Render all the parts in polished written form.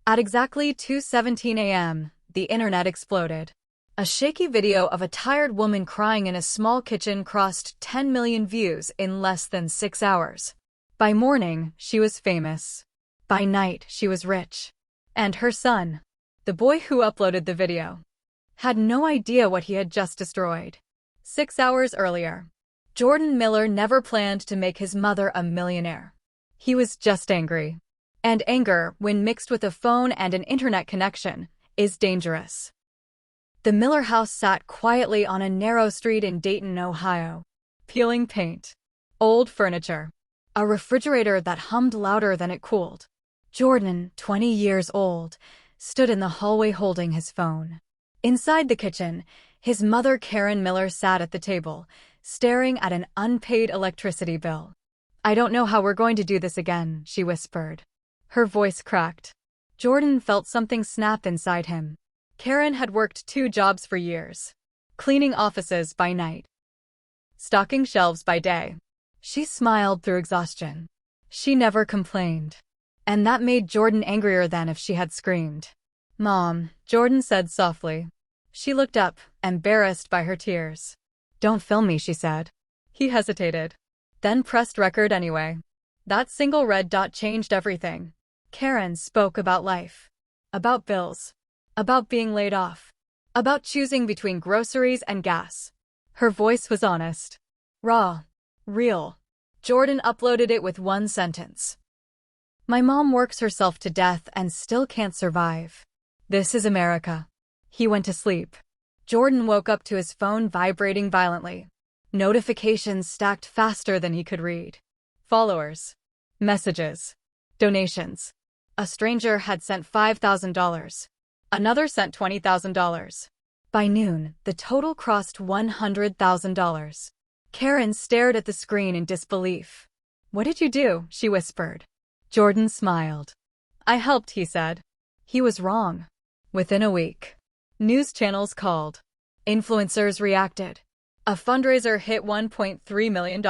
At exactly 2:17 a.m., the internet exploded. A shaky video of a tired woman crying in a small kitchen crossed 10 million views in less than 6 hours. By morning, she was famous. By night, she was rich. And her son, the boy who uploaded the video, had no idea what he had just destroyed. 6 hours earlier, Jordan Miller never planned to make his mother a millionaire. He was just angry. And anger, when mixed with a phone and an internet connection, is dangerous. The Miller house sat quietly on a narrow street in Dayton, Ohio. Peeling paint, old furniture, a refrigerator that hummed louder than it cooled. Jordan, 20 years old, stood in the hallway holding his phone. Inside the kitchen, his mother Karen Miller sat at the table, staring at an unpaid electricity bill. "I don't know how we're going to do this again," she whispered. Her voice cracked. Jordan felt something snap inside him. Karen had worked 2 jobs for years. Cleaning offices by night, stocking shelves by day. She smiled through exhaustion. She never complained. And that made Jordan angrier than if she had screamed. "Mom," Jordan said softly. She looked up, embarrassed by her tears. "Don't film me," she said. He hesitated, then pressed record anyway. That single red dot changed everything. Karen spoke about life, about bills, about being laid off, about choosing between groceries and gas. Her voice was honest, raw, real. Jordan uploaded it with one sentence. "My mom works herself to death and still can't survive. This is America." He went to sleep. Jordan woke up to his phone vibrating violently. Notifications stacked faster than he could read. Followers, messages, donations. A stranger had sent $5,000. Another sent $20,000. By noon, the total crossed $100,000. Karen stared at the screen in disbelief. "What did you do?" she whispered. Jordan smiled. "I helped," he said. He was wrong. Within a week, news channels called. Influencers reacted. A fundraiser hit $1.3 million.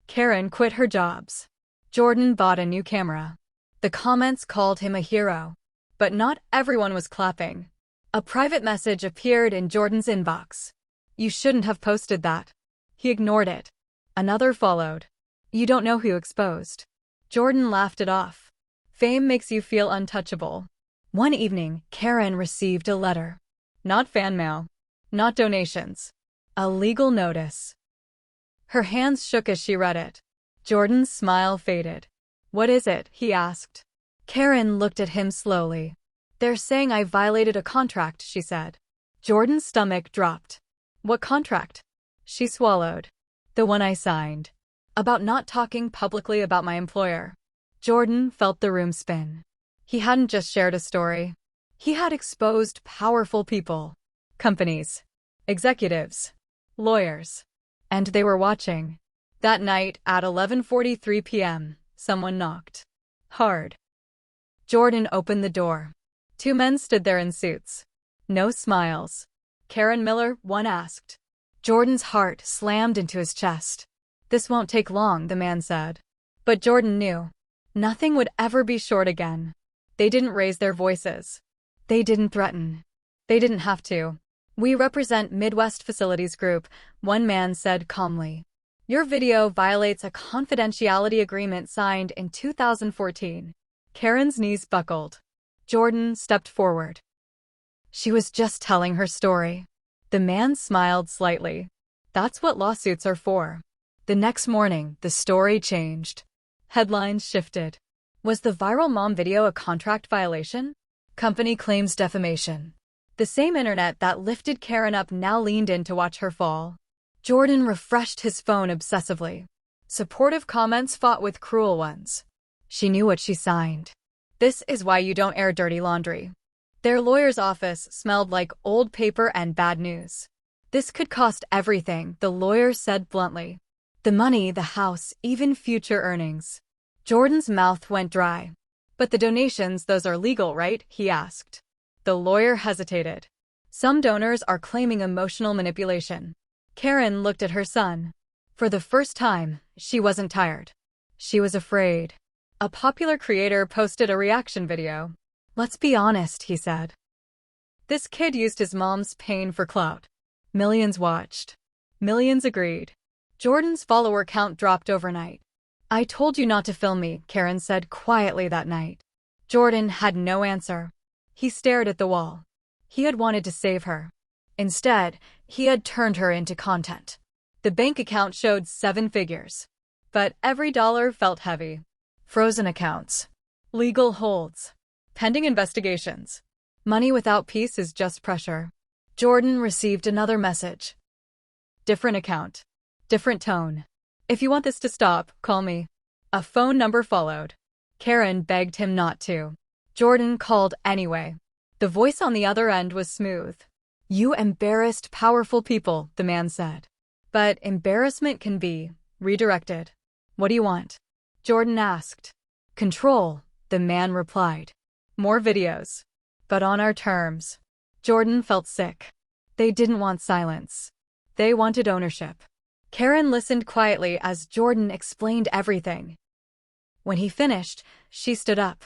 Karen quit her jobs. Jordan bought a new camera. The comments called him a hero. But not everyone was clapping. A private message appeared in Jordan's inbox. "You shouldn't have posted that." He ignored it. Another followed. "You don't know who exposed." Jordan laughed it off. Fame makes you feel untouchable. One evening, Karen received a letter. Not fan mail. Not donations. A legal notice. Her hands shook as she read it. Jordan's smile faded. "What is it?" he asked. Karen looked at him slowly. "They're saying I violated a contract," she said. Jordan's stomach dropped. "What contract?" She swallowed. "The one I signed. About not talking publicly about my employer." Jordan felt the room spin. He hadn't just shared a story. He had exposed powerful people, companies, executives, lawyers. And they were watching. That night, at 11:43 p.m., someone knocked. Hard. Jordan opened the door. 2 men stood there in suits. No smiles. "Karen Miller?" one asked. Jordan's heart slammed into his chest. "This won't take long," the man said. But Jordan knew. Nothing would ever be short again. They didn't raise their voices. They didn't threaten. They didn't have to. "We represent Midwest Facilities Group," one man said calmly. "Your video violates a confidentiality agreement signed in 2014. Karen's knees buckled. Jordan stepped forward. She was just telling her story. The man smiled slightly. "That's what lawsuits are for." The next morning, the story changed. Headlines shifted. Was the viral mom video a contract violation? Company claims defamation. The same internet that lifted Karen up now leaned in to watch her fall. Jordan refreshed his phone obsessively. Supportive comments fought with cruel ones. She knew what she signed. "This is why you don't air dirty laundry." Their lawyer's office smelled like old paper and bad news. "This could cost everything," the lawyer said bluntly. "The money, the house, even future earnings." Jordan's mouth went dry. "But the donations, those are legal, right?" he asked. The lawyer hesitated. "Some donors are claiming emotional manipulation." Karen looked at her son. For the first time, she wasn't tired. She was afraid. A popular creator posted a reaction video. Let's be honest, he said. This kid used his mom's pain for clout. Millions watched. Millions agreed. Jordan's follower count dropped overnight. I told you not to film me, Karen said quietly that night. Jordan had no answer. He stared at the wall. He had wanted to save her. Instead, he had turned her into content. The bank account showed 7 figures. But every dollar felt heavy. Frozen accounts. Legal holds. Pending investigations. Money without peace is just pressure. Jordan received another message. Different account. Different tone. If you want this to stop, call me. A phone number followed. Karen begged him not to. Jordan called anyway. The voice on the other end was smooth. You embarrassed powerful people, the man said. But embarrassment can be redirected. What do you want? Jordan asked. Control, the man replied. More videos. But on our terms. Jordan felt sick. They didn't want silence. They wanted ownership. Karen listened quietly as Jordan explained everything. When he finished, she stood up.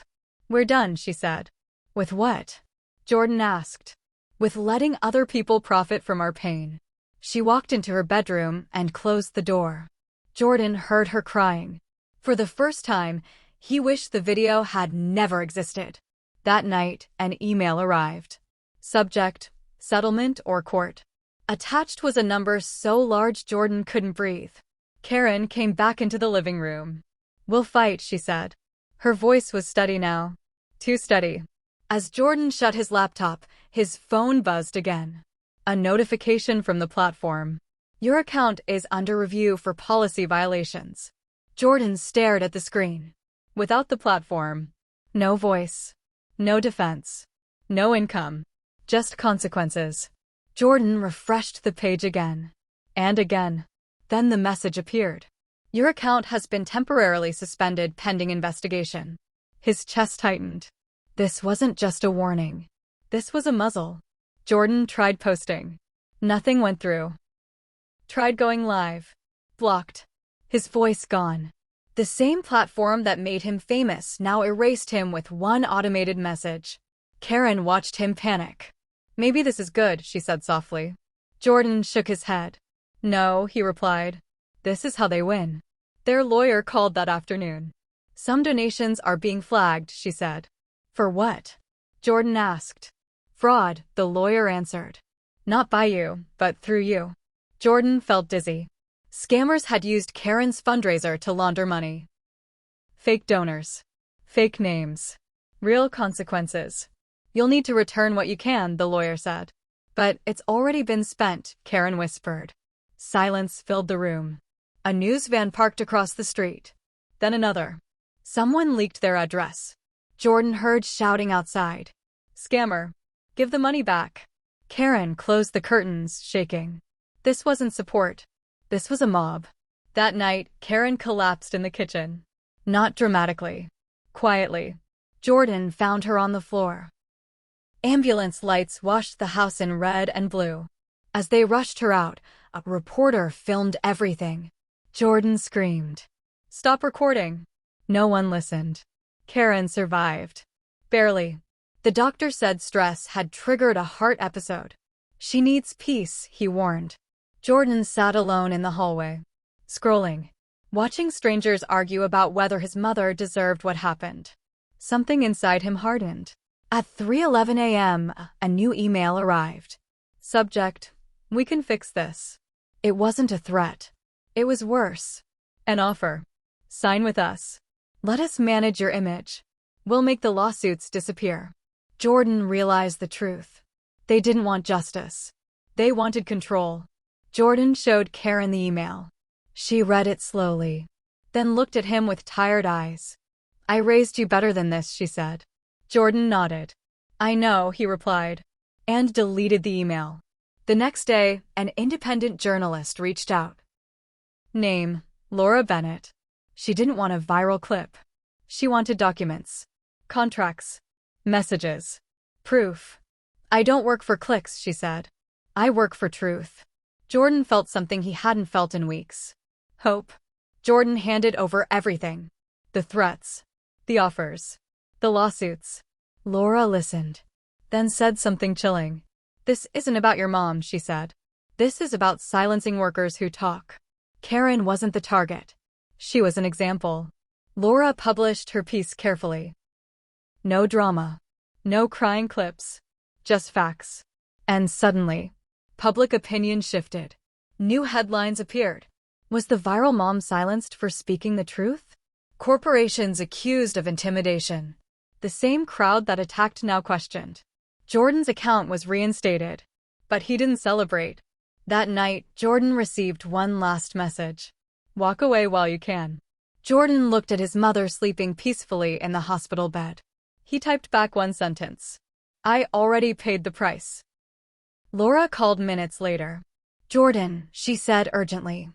We're done, she said. With what? Jordan asked. With letting other people profit from our pain. She walked into her bedroom and closed the door. Jordan heard her crying. For the first time, he wished the video had never existed. That night, an email arrived. Subject, settlement or court. Attached was a number so large Jordan couldn't breathe. Karen came back into the living room. We'll fight, she said. Her voice was steady now. Too steady. As Jordan shut his laptop, his phone buzzed again. A notification from the platform. Your account is under review for policy violations. Jordan stared at the screen. Without the platform. No voice. No defense. No income. Just consequences. Jordan refreshed the page again. And again. Then the message appeared. Your account has been temporarily suspended pending investigation. His chest tightened. This wasn't just a warning. This was a muzzle. Jordan tried posting. Nothing went through. Tried going live. Blocked. His voice gone. The same platform that made him famous now erased him with one automated message. Karen watched him panic. Maybe this is good, she said softly. Jordan shook his head. No, he replied. This is how they win. Their lawyer called that afternoon. Some donations are being flagged, she said. For what? Jordan asked. Fraud, the lawyer answered. Not by you, but through you. Jordan felt dizzy. Scammers had used Karen's fundraiser to launder money. Fake donors. Fake names. Real consequences. You'll need to return what you can, the lawyer said. But it's already been spent, Karen whispered. Silence filled the room. A news van parked across the street. Then another. Someone leaked their address. Jordan heard shouting outside. Scammer. Give the money back. Karen closed the curtains, shaking. This wasn't support. This was a mob. That night, Karen collapsed in the kitchen. Not dramatically. Quietly. Jordan found her on the floor. Ambulance lights washed the house in red and blue. As they rushed her out, a reporter filmed everything. Jordan screamed. Stop recording. No one listened. Karen survived. Barely. The doctor said stress had triggered a heart episode. She needs peace, he warned. Jordan sat alone in the hallway. Scrolling. Watching strangers argue about whether his mother deserved what happened. Something inside him hardened. At 3:11 a.m., a new email arrived. Subject, we can fix this. It wasn't a threat. It was worse. An offer. Sign with us. Let us manage your image. We'll make the lawsuits disappear. Jordan realized the truth. They didn't want justice. They wanted control. Jordan showed Karen the email. She read it slowly, then looked at him with tired eyes. I raised you better than this, she said. Jordan nodded. I know, he replied, and deleted the email. The next day, an independent journalist reached out. Name, Laura Bennett. She didn't want a viral clip. She wanted documents. Contracts. Messages. Proof. I don't work for clicks, she said. I work for truth. Jordan felt something he hadn't felt in weeks. Hope. Jordan handed over everything. The threats. The offers. The lawsuits. Laura listened, then said something chilling. "This isn't about your mom," she said. "This is about silencing workers who talk." Karen wasn't the target. She was an example. Laura published her piece carefully. No drama. No crying clips. Just facts. And suddenly, public opinion shifted. New headlines appeared. Was the viral mom silenced for speaking the truth? Corporations accused of intimidation. The same crowd that attacked now questioned. Jordan's account was reinstated, but he didn't celebrate. That night, Jordan received one last message. "Walk away while you can." Jordan looked at his mother sleeping peacefully in the hospital bed. He typed back one sentence. "I already paid the price." Laura called minutes later. "Jordan," she said urgently.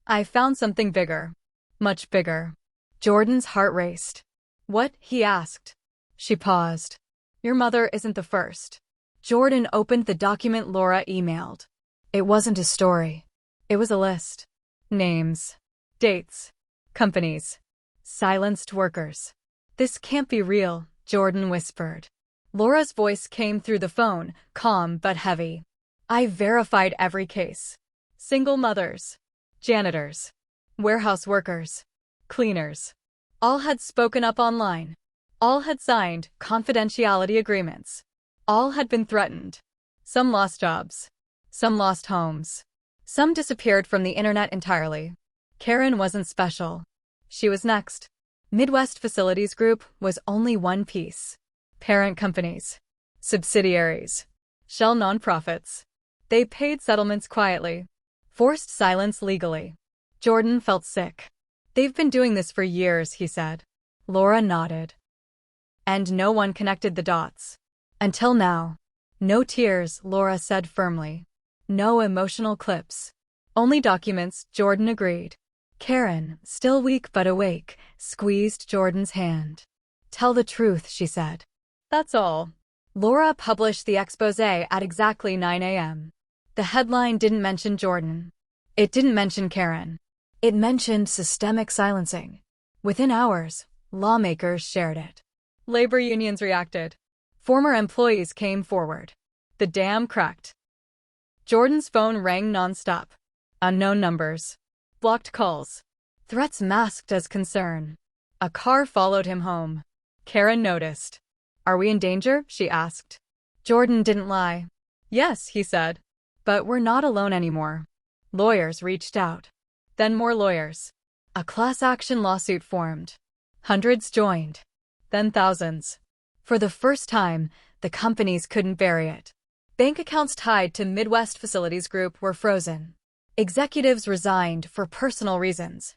"I found something bigger. Much bigger." Jordan's heart raced. "What?" he asked. She paused. "Your mother isn't the first." Jordan opened the document Laura emailed. It wasn't a story. It was a list. Names. Dates. Companies. Silenced workers. "This can't be real," Jordan whispered. Laura's voice came through the phone, calm but heavy. "I verified every case. Single mothers. Janitors. Warehouse workers. Cleaners. All had spoken up online. All had signed confidentiality agreements. All had been threatened. Some lost jobs. Some lost homes. Some disappeared from the internet entirely. Karen wasn't special. She was next. Midwest Facilities Group was only one piece. Parent companies. Subsidiaries. Shell nonprofits. They paid settlements quietly. Forced silence legally. Jordan felt sick. "They've been doing this for years," he said. Laura nodded. And no one connected the dots. Until now. No tears, Laura said firmly. No emotional clips. Only documents, Jordan agreed. Karen, still weak but awake, squeezed Jordan's hand. "Tell the truth," she said. "That's all." Laura published the exposé at exactly 9 a.m. The headline didn't mention Jordan. It didn't mention Karen. It mentioned systemic silencing. Within hours, lawmakers shared it. Labor unions reacted. Former employees came forward. The dam cracked. Jordan's phone rang nonstop. Unknown numbers. Blocked calls. Threats masked as concern. A car followed him home. Karen noticed. "Are we in danger?" she asked. Jordan didn't lie. "Yes," he said. "But we're not alone anymore." Lawyers reached out. Then more lawyers. A class action lawsuit formed. Hundreds joined. Then thousands. For the first time, the companies couldn't bury it. Bank accounts tied to Midwest Facilities Group were frozen. Executives resigned for personal reasons.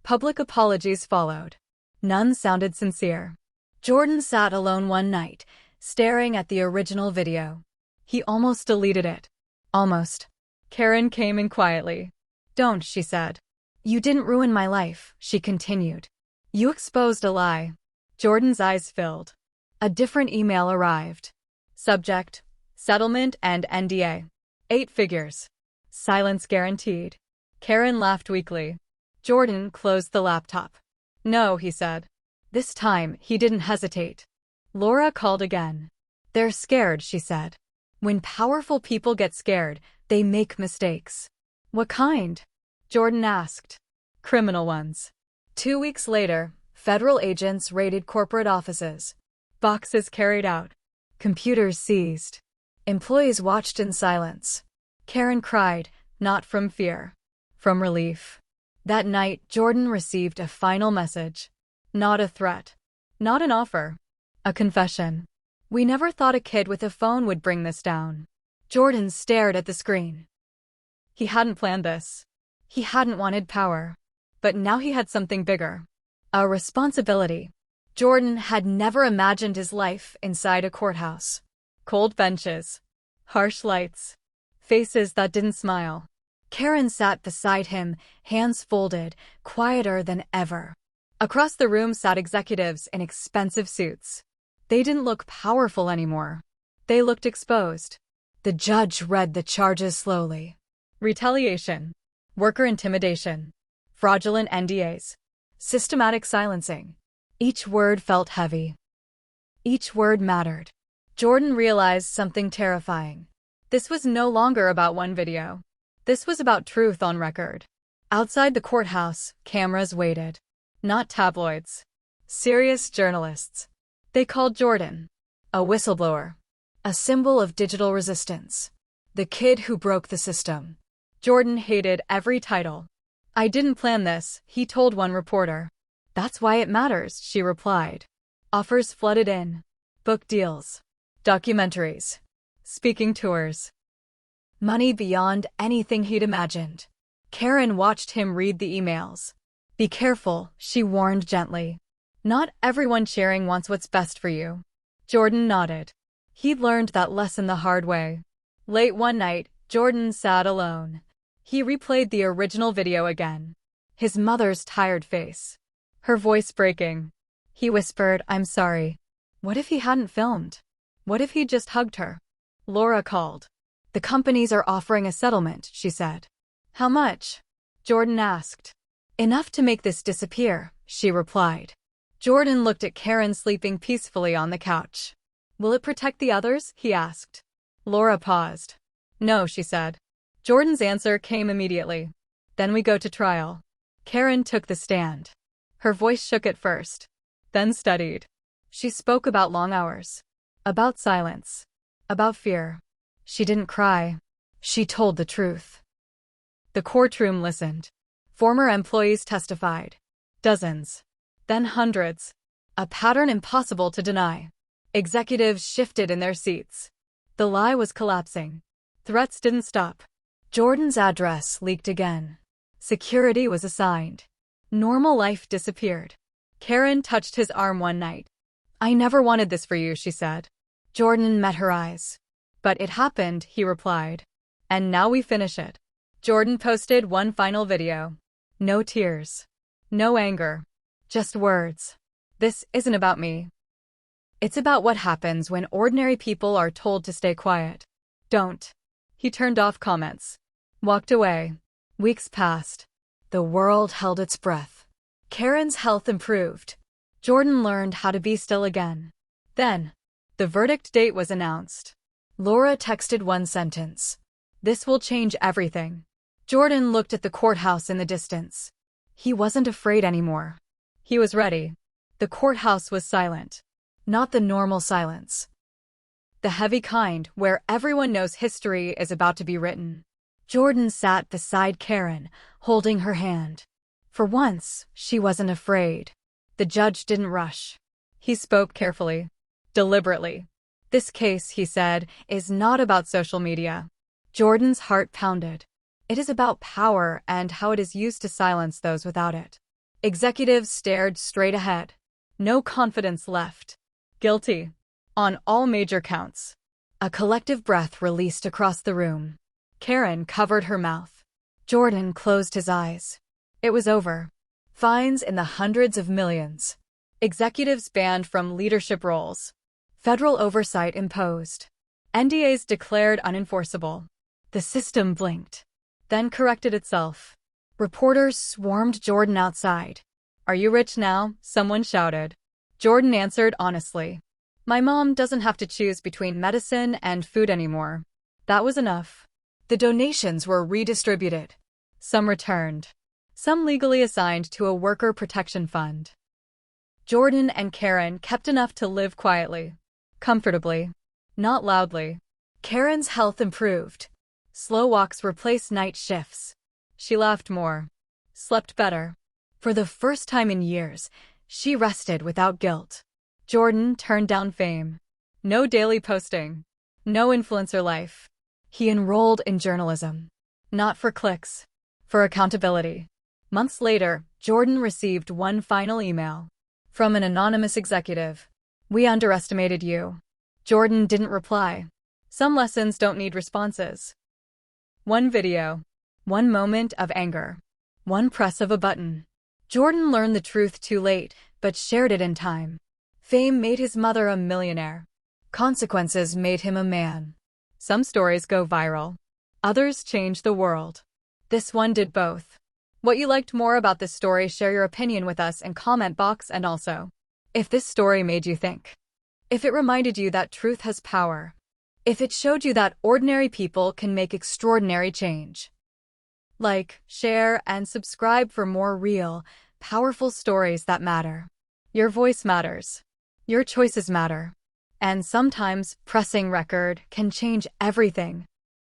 Public apologies followed. None sounded sincere. Jordan sat alone one night, staring at the original video. He almost deleted it. Almost. Karen came in quietly. "Don't," she said. "You didn't ruin my life," she continued. "You exposed a lie." Jordan's eyes filled. A different email arrived. Subject: Settlement and NDA. 8 figures. Silence guaranteed. Karen laughed weakly. Jordan closed the laptop. "No," he said. This time, he didn't hesitate. Laura called again. "They're scared," she said. "When powerful people get scared, they make mistakes." "What kind?" Jordan asked. "Criminal ones." 2 weeks later, federal agents raided corporate offices. Boxes carried out. Computers seized. Employees watched in silence. Karen cried, not from fear. From relief. That night, Jordan received a final message. Not a threat. Not an offer. A confession. "We never thought a kid with a phone would bring this down." Jordan stared at the screen. He hadn't planned this. He hadn't wanted power. But now he had something bigger. A responsibility. Jordan had never imagined his life inside a courthouse. Cold benches. Harsh lights. Faces that didn't smile. Karen sat beside him, hands folded, quieter than ever. Across the room sat executives in expensive suits. They didn't look powerful anymore. They looked exposed. The judge read the charges slowly. Retaliation. Worker intimidation. Fraudulent NDAs. Systematic silencing. Each word felt heavy. Each word mattered. Jordan realized something terrifying. This was no longer about one video. This was about truth on record. Outside the courthouse, cameras waited. Not tabloids. Serious journalists. They called Jordan a whistleblower. A symbol of digital resistance. The kid who broke the system. Jordan hated every title. I didn't plan this, he told one reporter. That's why it matters, she replied. Offers flooded in. Book deals. Documentaries. Speaking tours. Money beyond anything he'd imagined. Karen watched him read the emails. Be careful, she warned gently. Not everyone sharing wants what's best for you. Jordan nodded. He'd learned that lesson the hard way. Late one night, Jordan sat alone. He replayed the original video again. His mother's tired face. Her voice breaking. He whispered, I'm sorry. What if he hadn't filmed? What if he just hugged her? Laura called. The companies are offering a settlement, she said. How much? Jordan asked. Enough to make this disappear, she replied. Jordan looked at Karen sleeping peacefully on the couch. Will it protect the others? He asked. Laura paused. No, she said. Jordan's answer came immediately. Then we go to trial. Karen took the stand. Her voice shook at first, then steadied. She spoke about long hours. About silence. About fear. She didn't cry. She told the truth. The courtroom listened. Former employees testified. Dozens. Then hundreds. A pattern impossible to deny. Executives shifted in their seats. The lie was collapsing. Threats didn't stop. Jordan's address leaked again. Security was assigned. Normal life disappeared. Karen touched his arm one night. I never wanted this for you, she said. Jordan met her eyes. But it happened, he replied. And now we finish it. Jordan posted one final video. No tears. No anger. Just words. This isn't about me. It's about what happens when ordinary people are told to stay quiet. Don't. He turned off comments. Walked away. Weeks passed. The world held its breath. Karen's health improved. Jordan learned how to be still again. Then, the verdict date was announced. Laura texted one sentence. This will change everything. Jordan looked at the courthouse in the distance. He wasn't afraid anymore. He was ready. The courthouse was silent. Not the normal silence. The heavy kind where everyone knows history is about to be written. Jordan sat beside Karen, holding her hand. For once, she wasn't afraid. The judge didn't rush. He spoke carefully, deliberately. This case, he said, is not about social media. Jordan's heart pounded. It is about power and how it is used to silence those without it. Executives stared straight ahead. No confidence left. Guilty. On all major counts. A collective breath released across the room. Karen covered her mouth. Jordan closed his eyes. It was over. Fines in the hundreds of millions. Executives banned from leadership roles. Federal oversight imposed. NDAs declared unenforceable. The system blinked. Then corrected itself. Reporters swarmed Jordan outside. Are you rich now? Someone shouted. Jordan answered honestly. My mom doesn't have to choose between medicine and food anymore. That was enough. The donations were redistributed. Some returned. Some legally assigned to a worker protection fund. Jordan and Karen kept enough to live quietly. Comfortably. Not loudly. Karen's health improved. Slow walks replaced night shifts. She laughed more. Slept better. For the first time in years, she rested without guilt. Jordan turned down fame. No daily posting. No influencer life. He enrolled in journalism. Not for clicks. For accountability. Months later, Jordan received one final email. From an anonymous executive. We underestimated you. Jordan didn't reply. Some lessons don't need responses. One video. One moment of anger. One press of a button. Jordan learned the truth too late, but shared it in time. Fame made his mother a millionaire. Consequences made him a man. Some stories go viral. Others change the world. This one did both. What you liked more about this story, share your opinion with us in comment box, and also, if this story made you think. If it reminded you that truth has power. If it showed you that ordinary people can make extraordinary change. Like, share, and subscribe for more real, powerful stories that matter. Your voice matters. Your choices matter. And sometimes, pressing record can change everything.